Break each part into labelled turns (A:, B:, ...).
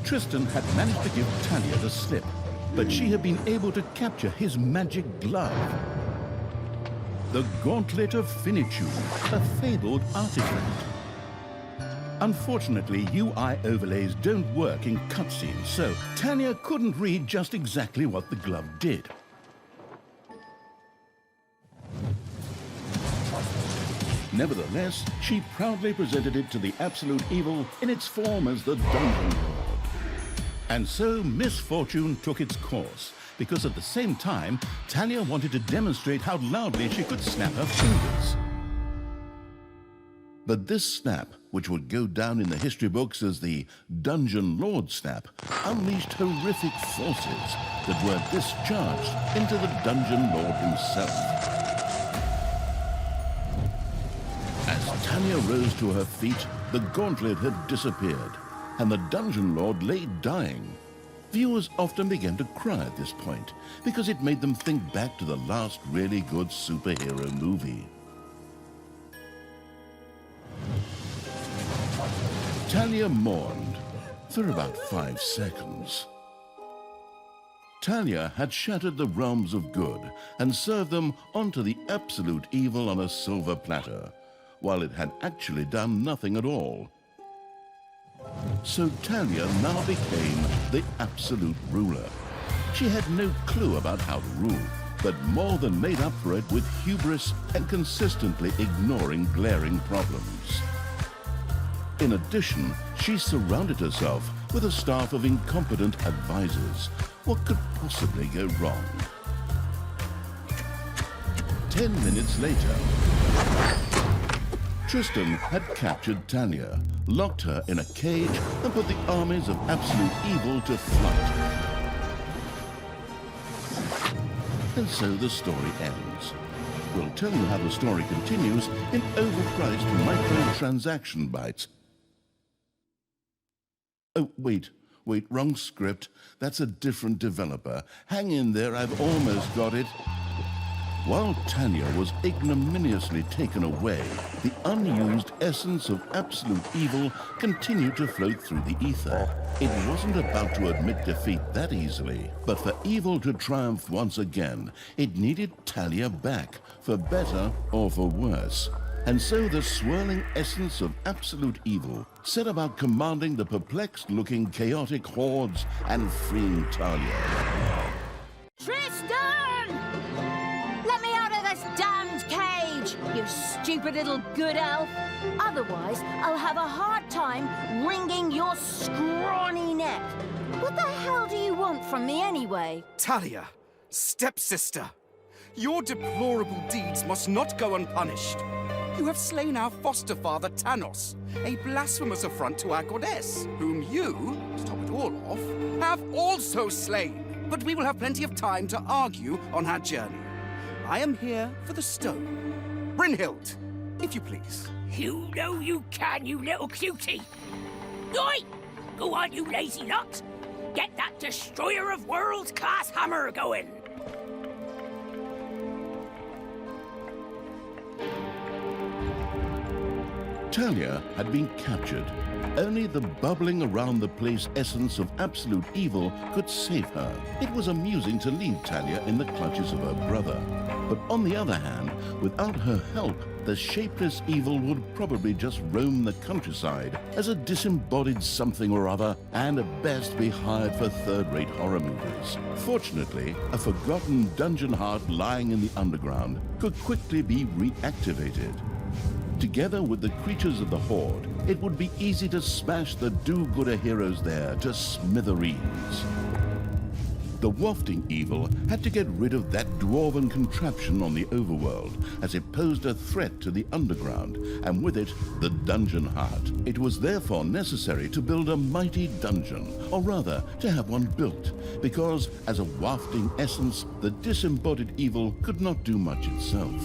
A: Tristan had managed to give Talia the slip, but she had been able to capture his magic glove. The Gauntlet of Finitude, a fabled artifact. Unfortunately, UI overlays don't work in cutscenes, so Talia couldn't read just exactly what the glove did. Nevertheless, she proudly presented it to the Absolute Evil in its form as the Dungeon Lord. And so misfortune took its course, because at the same time, Talia wanted to demonstrate how loudly she could snap her fingers. But this snap, which would go down in the history books as the Dungeon Lord snap, unleashed horrific forces that were discharged into the Dungeon Lord himself. As Talia rose to her feet, the gauntlet had disappeared, and the Dungeon Lord lay dying. Viewers often began to cry at this point, because it made them think back to the last really good superhero movie. Talia mourned for about 5 seconds. Talia had shattered the realms of good and served them onto the Absolute Evil on a silver platter, while it had actually done nothing at all. So Talia now became the absolute ruler. She had no clue about how to rule, but more than made up for it with hubris and consistently ignoring glaring problems. In addition, she surrounded herself with a staff of incompetent advisors. What could possibly go wrong? 10 minutes later, Tristan had captured Talia, locked her in a cage, and put the armies of Absolute Evil to flight. And so the story ends. We'll tell you how the story continues in overpriced microtransaction bites. Oh, wait, wrong script. That's a different developer. Hang in there, I've almost got it. While Talia was ignominiously taken away, the unused essence of Absolute Evil continued to float through the ether. It wasn't about to admit defeat that easily, but for evil to triumph once again, it needed Talia back, for better or for worse. And so the swirling essence of Absolute Evil set about commanding the perplexed-looking chaotic hordes and freeing Talia.
B: Tristan! Let me out of this damned cage, you stupid little good elf. Otherwise, I'll have a hard time wringing your scrawny neck. What the hell do you want from me anyway?
C: Talia, stepsister, your deplorable deeds must not go unpunished. You have slain our foster father, Thanos, a blasphemous affront to our goddess, whom you, to top it all off, have also slain. But we will have plenty of time to argue on our journey. I am here for the stone. Brynhild, if you please.
D: You know you can, you little cutie. Oi! Go on, you lazy lot. Get that destroyer of worlds class hammer going.
A: Talia had been captured. Only the bubbling around the place essence of Absolute Evil could save her. It was amusing to leave Talia in the clutches of her brother. But on the other hand, without her help, the shapeless evil would probably just roam the countryside as a disembodied something or other, and at best be hired for third-rate horror movies. Fortunately, a forgotten dungeon heart lying in the underground could quickly be reactivated. Together with the creatures of the Horde, it would be easy to smash the do-gooder heroes there to smithereens. The wafting evil had to get rid of that dwarven contraption on the overworld, as it posed a threat to the underground, and with it, the dungeon heart. It was therefore necessary to build a mighty dungeon, or rather, to have one built, because as a wafting essence, the disembodied evil could not do much itself.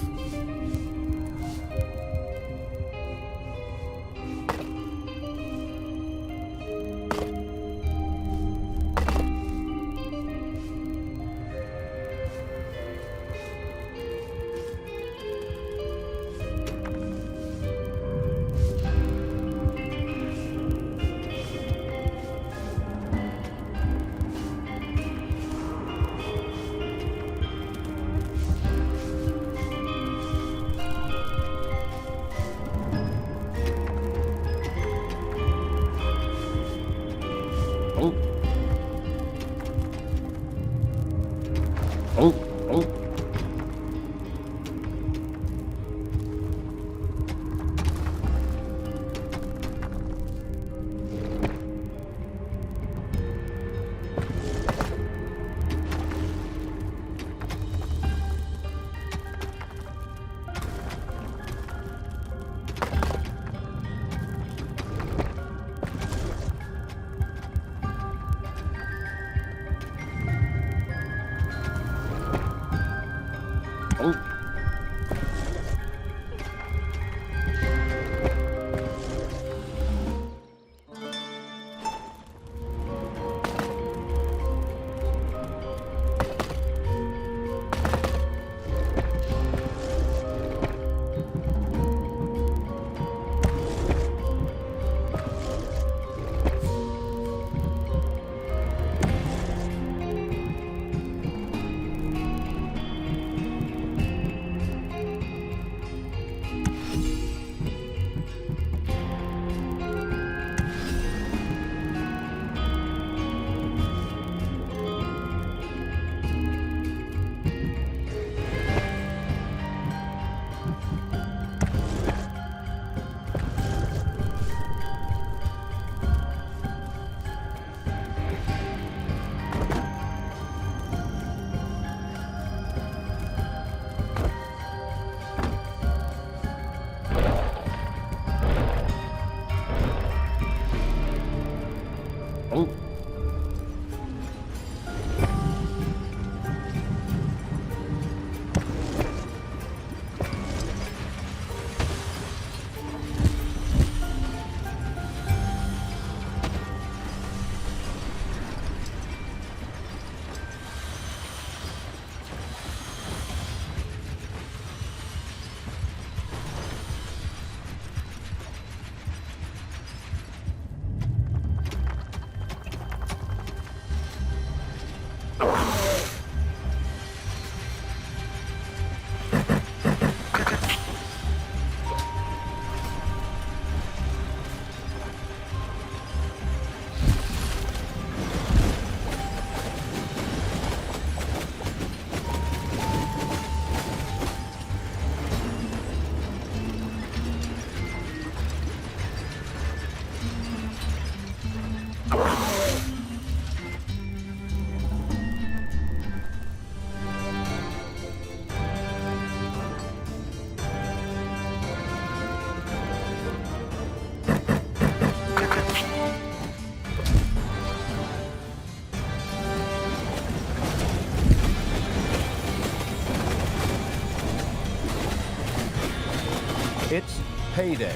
E: Payday.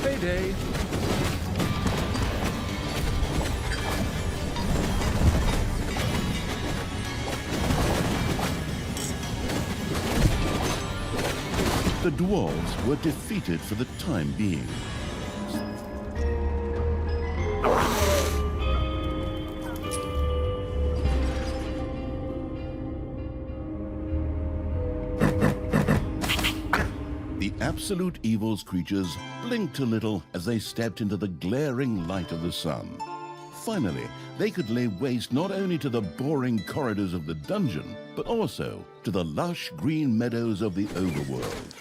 E: Payday.
A: The dwarves were defeated for the time being. The absolute evil's creatures blinked a little as they stepped into the glaring light of the sun. Finally, they could lay waste not only to the boring corridors of the dungeon, but also to the lush green meadows of the overworld.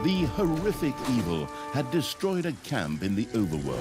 A: The horrific evil had destroyed a camp in the overworld.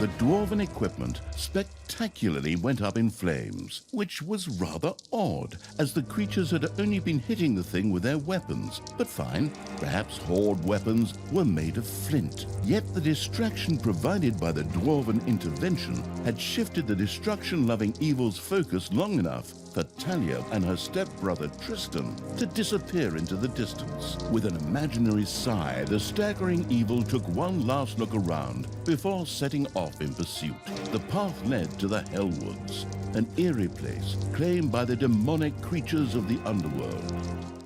A: The dwarven equipment spectacularly went up in flames, which was rather odd, as the creatures had only been hitting the thing with their weapons. But fine, perhaps horde weapons were made of flint. Yet the distraction provided by the dwarven intervention had shifted the destruction-loving evil's focus long enough for Talia and her stepbrother Tristan to disappear into the distance. With an imaginary sigh, the staggering evil took one last look around before setting off in pursuit. The path led to the Hellwoods, an eerie place claimed by the demonic creatures of the underworld.